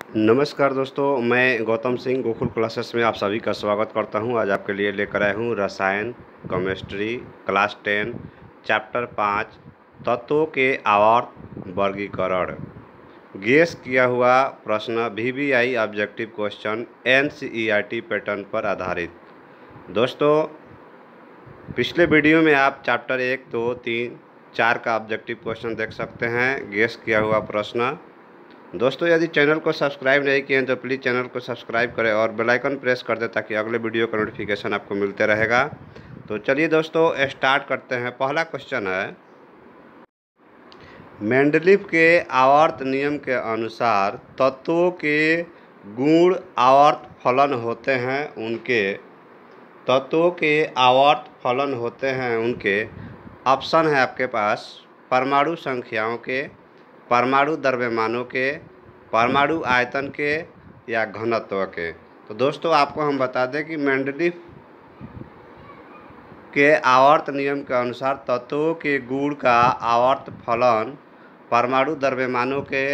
नमस्कार दोस्तों, मैं गौतम सिंह गोकुल क्लासेस में आप सभी का स्वागत करता हूं। आज आपके लिए लेकर आया हूं रसायन केमिस्ट्री क्लास 10 चैप्टर 5 तत्वों के आवर्त वर्गीकरण। गेस किया हुआ प्रश्न VBI objective question NCERT pattern पर आधारित। दोस्तों, पिछले वीडियो में आप चैप्टर 1, 2, 3, 4 का ऑब्जेक्टिव क्वेश्चन देख सकते हैं, गेस किया हुआ प्रश्न। दोस्तों, यदि चैनल को सब्सक्राइब नहीं किए हैं तो प्लीज़ चैनल को सब्सक्राइब करें और बेल आइकन प्रेस कर दें ताकि अगले वीडियो का नोटिफिकेशन आपको मिलते रहेगा। तो चलिए दोस्तों, स्टार्ट करते हैं। पहला क्वेश्चन है, मेंडलीफ के आवर्त नियम के अनुसार तत्वों के गुण आवर्त फलन होते हैं उनके तत्वों के आवर्त फलन होते हैं उनके ऑप्शन है आपके पास परमाणु संख्याओं के, परमाणु द्रव्यमानों के, परमाणु आयतन के या घनत्व के। तो दोस्तों, आपको हम बता दें कि मेंडलीफ के आवर्त नियम के अनुसार तत्वों के गुण का आवर्त फलन परमाणु द्रव्यमानों के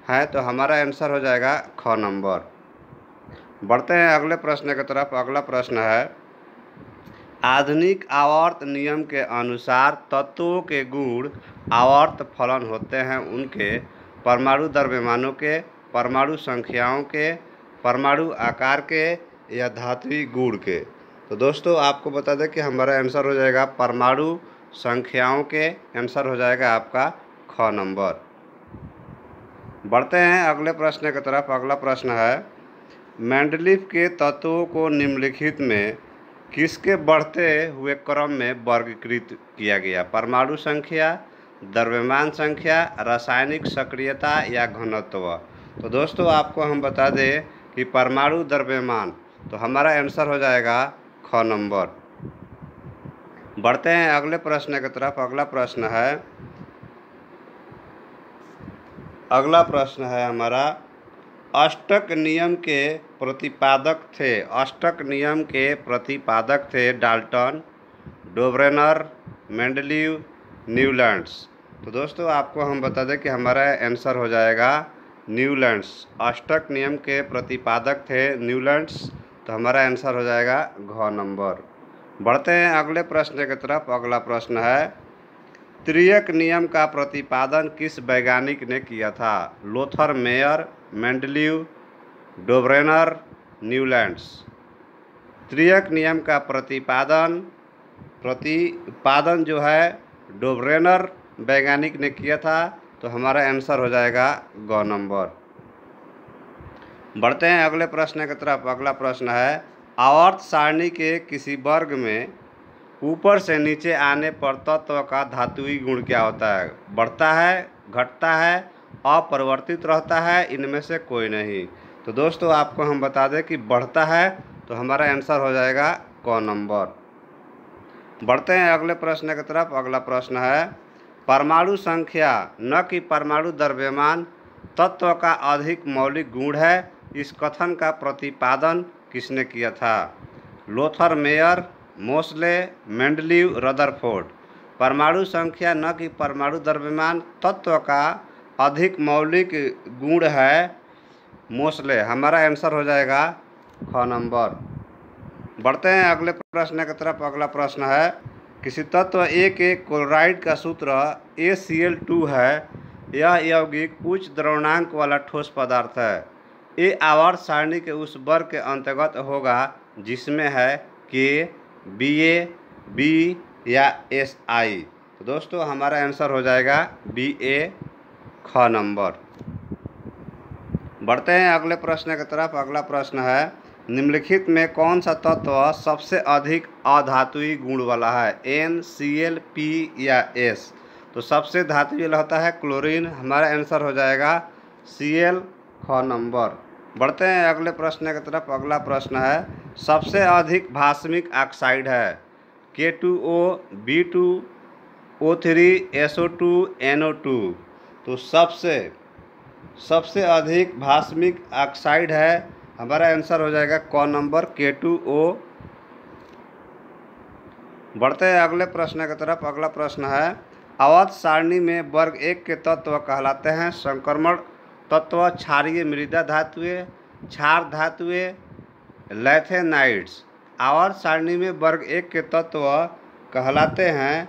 हैं, तो हमारा आंसर हो जाएगा ख नंबर। बढ़ते हैं अगले प्रश्न की तरफ। अगला प्रश्न है, आधुनिक आवर्त नियम के अनुसार तत्वों के गुण आवर्त फलन होते हैं उनके परमाणु द्रव्यमानों के, परमाणु संख्याओं के, परमाणु आकार के या धात्विक गुण के। तो दोस्तों, आपको बता दें कि हमारा आंसर हो जाएगा परमाणु संख्याओं के। आंसर हो जाएगा आपका ख नंबर। बढ़ते हैं अगले प्रश्न की तरफ। अगला प्रश्न है, मेंडलीफ के तत्वों को निम्नलिखित में किसके बढ़ते हुए क्रम में वर्गीकृत किया गया? परमाणु संख्या, द्रव्यमान संख्या, रासायनिक सक्रियता या घनत्व। तो दोस्तों, आपको हम बता दें कि परमाणु द्रव्यमान, तो हमारा आंसर हो जाएगा ख नंबर। बढ़ते हैं अगले प्रश्न की तरफ। अगला प्रश्न है हमारा, अष्टक नियम के प्रतिपादक थे डाल्टन, डोब्रेनर, मेंडलीव, न्यूलैंड्स। तो दोस्तों, आपको हम बता दें कि हमारा आंसर हो जाएगा न्यूलैंड्स। अष्टक नियम के प्रतिपादक थे न्यूलैंड्स, तो हमारा आंसर हो जाएगा घ नंबर। बढ़ते हैं अगले प्रश्न की तरफ। अगला प्रश्न है, त्रियक नियम का प्रतिपादन किस वैज्ञानिक ने किया था? Lothar Meyer, Mendeleev, Dobereiner, Newlands. त्रियक नियम का प्रतिपादन जो है डोब्रेनर वैज्ञानिक ने किया था, तो हमारा आंसर हो जाएगा ग नंबर। बढ़ते हैं अगले प्रश्न की तरफ। अगला प्रश्न है, आवर्त सारणी के किसी वर्ग में ऊपर से नीचे आने पर तत्व का धात्विक गुण क्या होता है? बढ़ता है, घटता है, अपरिवर्तित रहता है, इनमें से कोई नहीं। तो दोस्तों, आपको हम बता दें कि बढ़ता है, तो हमारा आंसर हो जाएगा क नंबर। बढ़ते हैं अगले प्रश्न की तरफ। अगला प्रश्न है, परमाणु संख्या न कि परमाणु द्रव्यमान तत्व का अधिक मौलिक गुण है, इस कथन का प्रतिपादन किसने किया था? Lothar mayor, Mosle, Mendeleev, Rutherford. परमाणु संख्या न कि परमाणु द्रव्यमान तत्व का अधिक मौलिक गुण है मोसले। हमारा आंसर हो जाएगा ख नंबर। बढ़ते हैं अगले प्रश्न की तरफ। अगला प्रश्न है, किसी तत्व A के क्लोराइड का सूत्र ACl2 है। यह यौगिक उच्च द्रव्यमानक वाला ठोस पदार्थ है। ये आवर्त सारणी के उस वर्ग के अंतर्गत होगा जिसमें है K, BA, B या SI। तो दोस्तों, हमारा आंसर हो जाएगा BA, ख नंबर। बढ़ते हैं अगले प्रश्न की तरफ। अगला प्रश्न है, निम्नलिखित में कौन सा तत्व सबसे अधिक अधात्विक गुण वाला है? N, Cl, P या S। तो सबसे धात्विक होता है क्लोरीन। हमारा आंसर हो जाएगा Cl, ख नंबर। बढ़ते हैं अगले प्रश्न की तरफ। अगला प्रश्न है, सबसे अधिक भास्मिक ऑक्साइड है? K2O, B2O3, SO2, NO2। तो सबसे अधिक भास्मिक ऑक्साइड है, हमारा आंसर हो जाएगा क नंबर, K2O। बढ़ते हैं अगले प्रश्न की तरफ। अगला प्रश्न है, आवर्त सारणी में वर्ग 1 के तत्व कहलाते हैं संक्रमण तत्व क्षारीय मृदा धातुएं, क्षार धातुएं, लैथेनाइड्स। आवर्त सारणी में वर्ग 1 के तत्व कहलाते हैं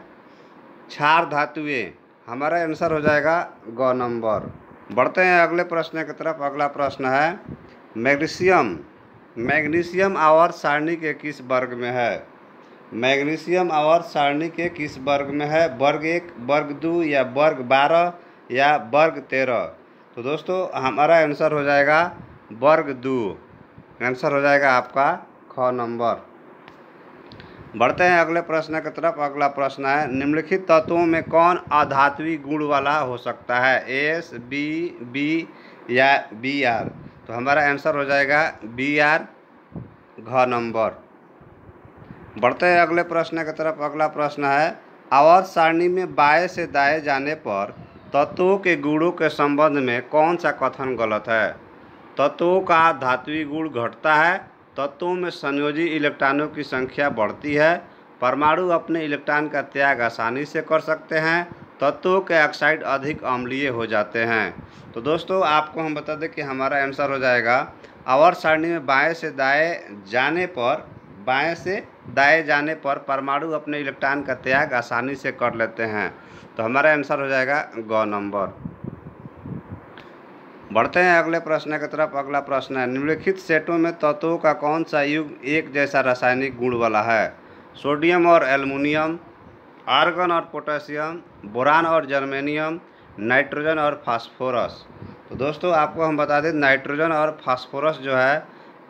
क्षार धातुएं। हमारा आंसर हो जाएगा ग नंबर। बढ़ते हैं अगले प्रश्न की तरफ। अगला प्रश्न है मैग्नीशियम। मैग्नीशियम आवर्त सारणी के किस वर्ग में है? मैग्नीशियम आवर्त सारणी के किस वर्ग में है? वर्ग 1, वर्ग 2 या वर्ग 12 या वर्ग 13? तो दोस्तों हमारा आंसर हो जाएगा वर्ग 2। आंसर हो जाएगा आपका ख नंबर। बढ़ते हैं अगले प्रश्न की तरफ। अगला प्रश्न है निम्नलिखित तत्वों में कौन अधात्विक गुण वाला हो सकता है? एस, बी या बी आर? तो हमारा आंसर हो जाएगा बी आर, घ नंबर। बढ़ते हैं अगले प्रश्न की तरफ। अगला प्रश्न है आवर्त सारणी में बाएं से दाएं जाने पर तत्वों के गुणों के संबंध में कौन सा कथन गलत है? तत्वों का धात्विक गुण घटता है, तत्वों में संयोजी इलेक्ट्रॉनों की संख्या बढ़ती है, परमाणु अपने इलेक्ट्रॉन का त्याग आसानी से कर सकते हैं, तत्वों के ऑक्साइड अधिक अम्लीय हो जाते हैं। तो दोस्तों आपको हम बता दें कि हमारा आंसर हो जाएगा आवर्त सारणी में बाएं से दाएं जाने पर परमाणु अपने इलेक्ट्रॉन का त्याग आसानी से कर लेते हैं। तो हमारा आंसर हो जाएगा ग नंबर। बढ़ते हैं अगले प्रश्न की तरफ। अगला प्रश्न है निम्नलिखित सेटों में तत्वों का कौन सा युग्म एक जैसा रासायनिक गुण वाला है? सोडियम और एल्युमिनियम, आर्गन और पोटेशियम, बोरान और जर्मेनियम, नाइट्रोजन और फास्फोरस। तो दोस्तों आपको हम बता दें नाइट्रोजन और फास्फोरस जो है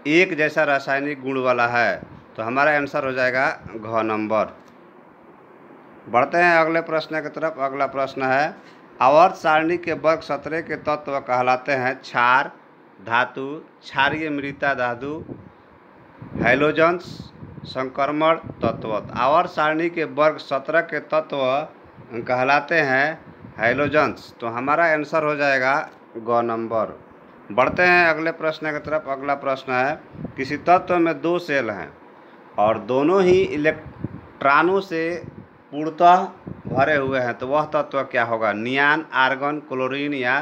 एक जैसा रासायनिक गुण वाला है। तो हमारा आंसर हो जाएगा घ नंबर। बढ़ते हैं अगले प्रश्न की तरफ। अगला प्रश्न है आवर्त सारणी के वर्ग 17 के तत्व कहलाते हैं क्षार धातु, क्षारीय मृदा धातु, हैलोजन्स, संक्रमण तत्व। आवर्त सारणी के वर्ग 17 के तत्व कहलाते हैं हैलोजन्स। तो हमारा आंसर हो जाएगा ग नंबर। बढ़ते हैं अगले प्रश्न की तरफ। अगला प्रश्न है किसी तत्व में 2 सेल हैं और दोनों ही इलेक्ट्रॉनों से पूर्णतः भरे हुए हैं, तो वह तत्व क्या होगा? नियान, आर्गन, क्लोरीन या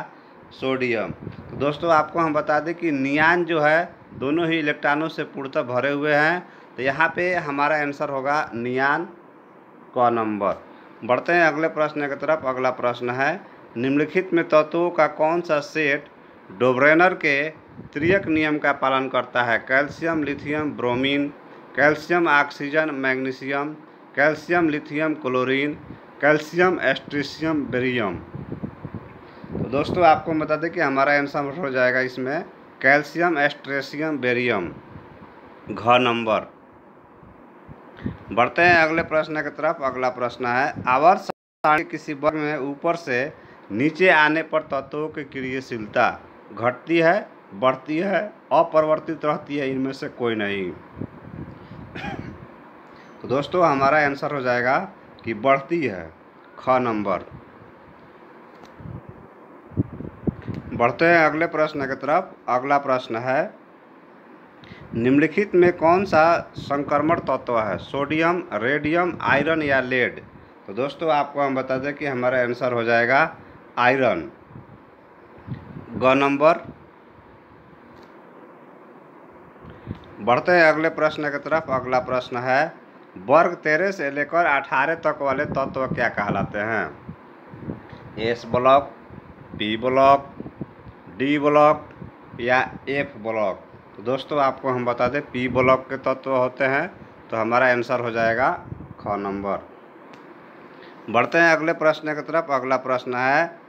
सोडियम? तो दोस्तों आपको हम बता दें कि नियान जो है दोनों ही इलेक्ट्रॉनों से पूर्णतः भरे हुए हैं। तो यहाँ पे हमारा आंसर होगा नियान, क नंबर। बढ़ते हैं अगले प्रश्न की तरफ। अगला प्रश्न है निम्नलिखित में तत्वों का कौन सा सेट डोब्रेनर के त्रियक नियम का पालन करता है? Calcium, lithium, bromine, calcium, oxygen, magnesium, calcium, lithium, chlorine, calcium, एस्ट्रिशियम, बेरियम। तो दोस्तों आपको बता दें कि हमारा आंसर हो जाएगा इसमें कैल्शियम, एस्ट्रेशियम, बेरियम, घ नंबर। बढ़ते हैं अगले प्रश्न की तरफ। अगला प्रश्न है आवर्त सारणी किसी वर्ग में ऊपर से नीचे आने पर तत्वों की क्रियाशीलता घटती है, बढ़ती है, अपरिवर्तित रहती है, इनमें से कोई नहीं? तो दोस्तों हमारा आंसर हो जाएगा कि बढ़ती है, ख नंबर। बढ़ते हैं अगले प्रश्न की तरफ। अगला प्रश्न है निम्नलिखित में कौन सा संक्रमण तत्व है? सोडियम, रेडियम, आयरन या लेड? तो दोस्तों आपको हम बता दें कि हमारा आंसर हो जाएगा आयरन, ग नंबर। बढ़ते हैं अगले प्रश्न की तरफ। अगला प्रश्न है वर्ग 13 से लेकर 18 तक वाले तत्व क्या कहलाते हैं? S block, P block, D block या एफ ब्लॉक? तो दोस्तों आपको हम बता दें पी ब्लॉक के तत्व होते हैं। तो हमारा आंसर हो जाएगा ख नंबर। बढ़ते हैं अगले प्रश्न की तरफ। अगला प्रश्न है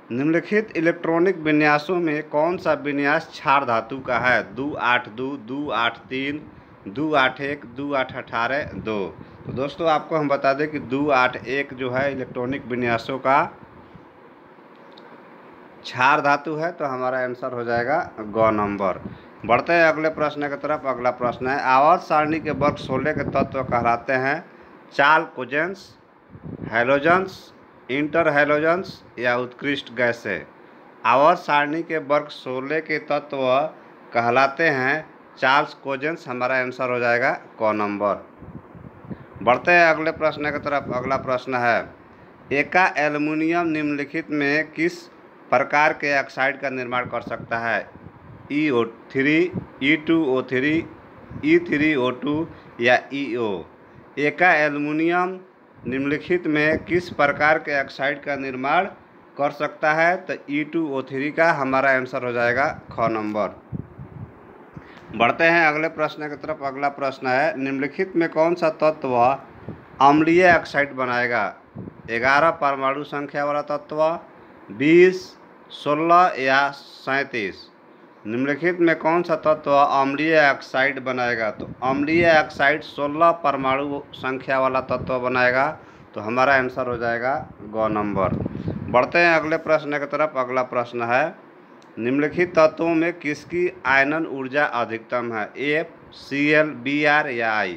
निम्नलिखित इलेक्ट्रॉनिक विन्यासों में कौन सा विन्यास क्षार धातु का है? 282, 283, 281, 2818, 2? तो दोस्तों आपको हम बता दें कि 281 जो है इलेक्ट्रॉनिक विन्यासों का क्षार धातु है। तो हमारा आंसर हो जाएगा ग नंबर। बढ़ते हैं अगले प्रश्न की तरफ। अगला प्रश्न है आवर्त सारणी के वर्ग 16 के तत्व कहलाते हैं चालकोजेंस, हैलोजन्स, इंटर हैलोजन्स या उत्कृष्ट गैसें? आवर्त सारणी के वर्ग 16 के तत्व कहलाते हैं चार्ल्स कोजेंस। हमारा आंसर हो जाएगा क नंबर। बढ़ते हैं अगले प्रश्न की तरफ। अगला प्रश्न है एका एल्युमिनियम निम्नलिखित में किस प्रकार के ऑक्साइड का निर्माण कर सकता है? EO3, E2O3, E3O2 या EO? एका एल्युमिनियम निम्नलिखित में किस प्रकार के ऑक्साइड का निर्माण कर सकता है? तो E2O3 का हमारा आंसर हो जाएगा ख नंबर। बढ़ते हैं अगले प्रश्न की तरफ। अगला प्रश्न है, निम्नलिखित में कौन सा तत्व अम्लीय ऑक्साइड बनाएगा? 11 परमाणु संख्या वाला तत्व, 20, 16 या 37? निम्नलिखित में कौन सा तत्व अम्लीय ऑक्साइड बनाएगा? तो अम्लीय ऑक्साइड 16 परमाणु संख्या वाला तत्व बनाएगा, तो हमारा आंसर हो जाएगा ग नंबर। बढ़ते हैं अगले प्रश्न की तरफ। अगला प्रश्न है, निम्नलिखित तत्वों में किसकी आयनन ऊर्जा अधिकतम है? F, Cl, Br या I?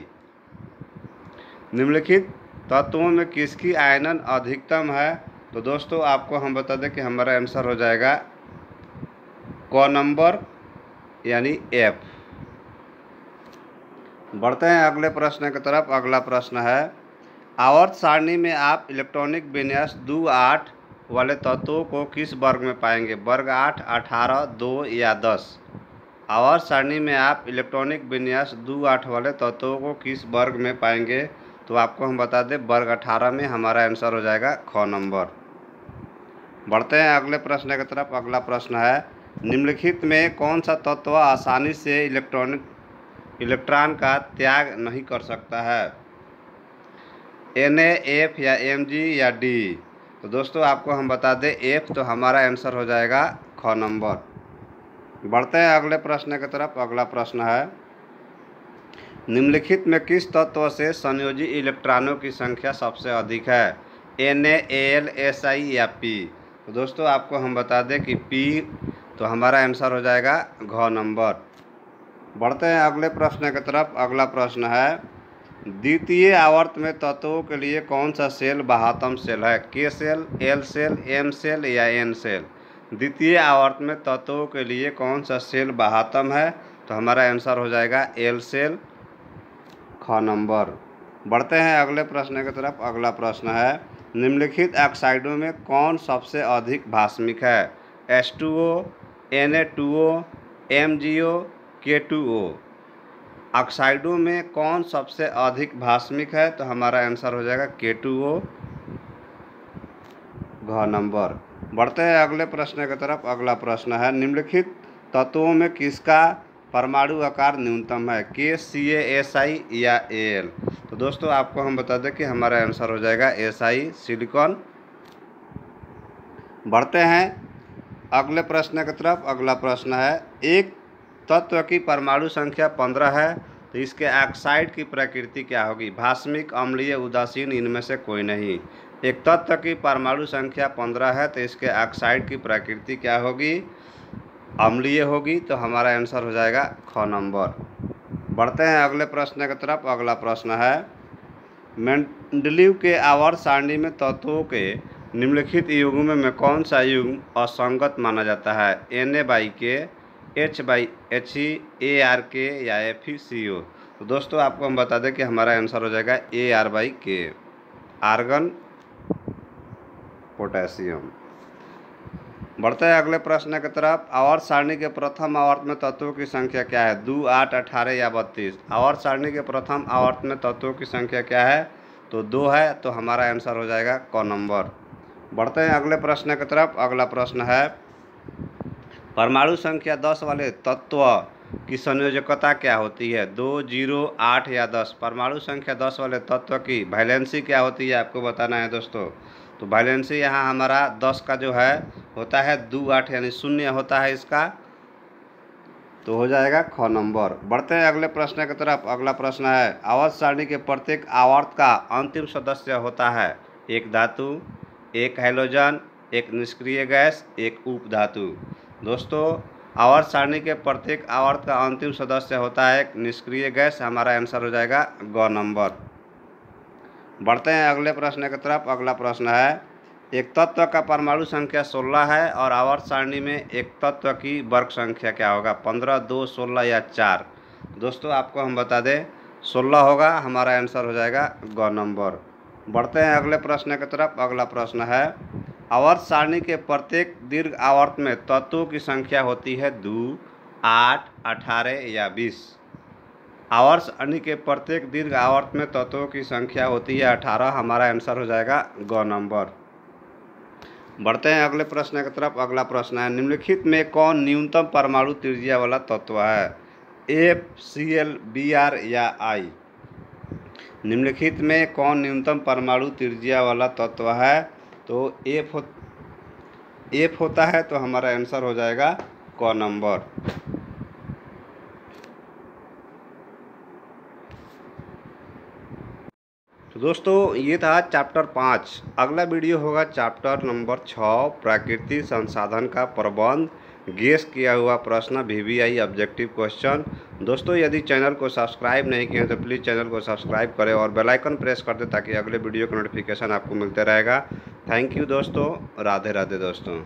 निम्नलिखित तत्वों में किसकी आयनन अधिकतम है? तो दोस्तों आपको हम बता दें कि हमारा आंसर हो जाएगा क नंबर यानी F। बढ़ते हैं अगले प्रश्न की तरफ। अगला प्रश्न है, आवर्त सारणी में आप इलेक्ट्रॉनिक विन्यास 2-8 वाले तत्वों को किस वर्ग में पाएंगे? वर्ग 8, 18, 2 या 10? आवर्त सारणी में आप इलेक्ट्रॉनिक विन्यास 2-8 वाले तत्वों को किस वर्ग में पाएंगे? तो आपको हम बता दें वर्ग 18 में हमारा आंसर हो जाएगा ख नंबर। बढ़ते हैं अगले प्रश्न की तरफ। अगला प्रश्न है, निम्नलिखित में कौन सा तत्व आसानी से इलेक्ट्रॉन का त्याग नहीं कर सकता है? Na, F या Mg या D? तो दोस्तों आपको हम बता दें F, तो हमारा आंसर हो जाएगा ख नंबर। बढ़ते हैं अगले प्रश्न की तरफ। अगला प्रश्न है, निम्नलिखित में किस तत्व से संयोजी इलेक्ट्रॉनों की संख्या सबसे अधिक है? Na, Al, Si या P? तो दोस्तों आपको हम बता दें कि P, तो हमारा आंसर हो जाएगा घ नंबर। बढ़ते हैं अगले प्रश्न की तरफ। अगला प्रश्न है, द्वितीय आवर्त में तत्वों के लिए कौन सा सेल बाह्यतम सेल है? K cell, L cell, M cell या N सेल? द्वितीय आवर्त में तत्वों के लिए कौन सा सेल बाह्यतम है? तो हमारा आंसर हो जाएगा L सेल, ख नंबर। बढ़ते हैं अगले प्रश्न की तरफ। अगला प्रश्न है, निम्नलिखित ऑक्साइडों में कौन सबसे अधिक भास्मिक है? H2O, Na2O, MgO, K2O? ऑक्साइडों में कौन सबसे अधिक भास्मिक है? तो हमारा आंसर हो जाएगा K2O, घ नंबर। बढ़ते हैं अगले प्रश्न की तरफ। अगला प्रश्न है, निम्नलिखित तत्वों में किसका परमाणु आकार न्यूनतम है? K, Ca, Si या Al? तो दोस्तों आपको हम बता दें कि हमारा आंसर हो जाएगा Si, सिलिकॉन। बढ़ते हैं अगले प्रश्न की तरफ। अगला प्रश्न है, एक तत्व की परमाणु संख्या 15 है, तो इसके ऑक्साइड की प्रकृति क्या होगी? भास्मिक, अम्लीय, उदासीन, इनमें से कोई नहीं। एक तत्व की परमाणु संख्या 15 है, तो इसके ऑक्साइड की प्रकृति क्या होगी? अम्लीय होगी, तो हमारा आंसर हो जाएगा ख नंबर। बढ़ते हैं अगले प्रश्न की तरफ। अगला प्रश्न है, मेंडलीव के आवर्त सारणी में तत्वों के निम्नलिखित युग्मों में कौन सा युग्म असंगत माना जाता है? Na/K, H/He, ArK या FeCO? तो दोस्तों आपको हम बता दें कि हमारा आंसर हो जाएगा ArK, आर्गन, पोटेशियम। बढ़ते हैं अगले प्रश्न की तरफ। आवर्त सारणी के प्रथम आवर्त में तत्वों की संख्या क्या है? 2, 8, 18 या 32? आवर्त सारणी के प्रथम आवर्त में तत्वों की संख्या क्या है? तो 2 है, तो हमारा आंसर हो जाएगा क नंबर। बढ़ते हैं अगले प्रश्न की तरफ। अगला प्रश्न है, परमाणु संख्या 10 वाले तत्व की संयोजकता क्या होती है? 2, 0, 8 या 10? परमाणु संख्या 10 वाले तत्व की वैलेंसी क्या होती है आपको बताना है दोस्तों। तो वैलेंसी यहाँ हमारा 10 का जो है होता है 2, 8 यानी 0 होता है इसका, तो हो जाएगा ख नंबर। बढ़ते हैं अगले प्रश्न की तरफ। अगला प्रश्न है, आवर्त सारणी के प्रत्येक आवर्त का अंतिम सदस्य होता है? एक धातु, एक हैलोजन, एक निष्क्रिय गैस, एक उप धातु? दोस्तों आवर्त सारणी के प्रत्येक आवर्त का अंतिम सदस्य होता है एक निष्क्रिय गैस, हमारा आंसर हो जाएगा ग नंबर। बढ़ते हैं अगले प्रश्न की तरफ। अगला प्रश्न है, एक तत्व का परमाणु संख्या 16 है और आवर्त सारणी में एक तत्व की वर्ग संख्या क्या होगा? 15, 2, 16 या 4? दोस्तों आपको हम बता दें 16 होगा, हमारा आंसर हो जाएगा ग नंबर। बढ़ते हैं अगले प्रश्न की तरफ। अगला प्रश्न है, आवर्त सारणी के प्रत्येक दीर्घ आवर्त में तत्वों की संख्या होती है 2, 8, 18 या 20। आवर्त सारणी के प्रत्येक दीर्घ आवर्त में तत्वों की संख्या होती है 18। हमारा आंसर हो जाएगा ग नंबर। बढ़ते हैं अगले प्रश्न की तरफ। अगला प्रश्न है, निम्नलिखित में कौन न्यूनतम परमाणु त्रिज्या वाला तत्व है? FCl, Br या I? निम्नलिखित में कौन न्यूनतम परमाणु त्रिज्या वाला तत्व है? तो F होता है, तो हमारा आंसर हो जाएगा क नंबर। तो दोस्तों ये था चैप्टर 5। अगला वीडियो होगा चैप्टर नंबर 6, प्राकृतिक संसाधन का प्रबंध, गेस किया हुआ प्रश्न, VVI ऑब्जेक्टिव क्वेश्चन। दोस्तों यदि चैनल को सब्सक्राइब नहीं किए तो प्लीज़ चैनल को सब्सक्राइब करें और बेल आइकन प्रेस कर दें ताकि अगले वीडियो का नोटिफिकेशन आपको मिलते रहेगा। थैंक यू दोस्तों। राधे राधे दोस्तों।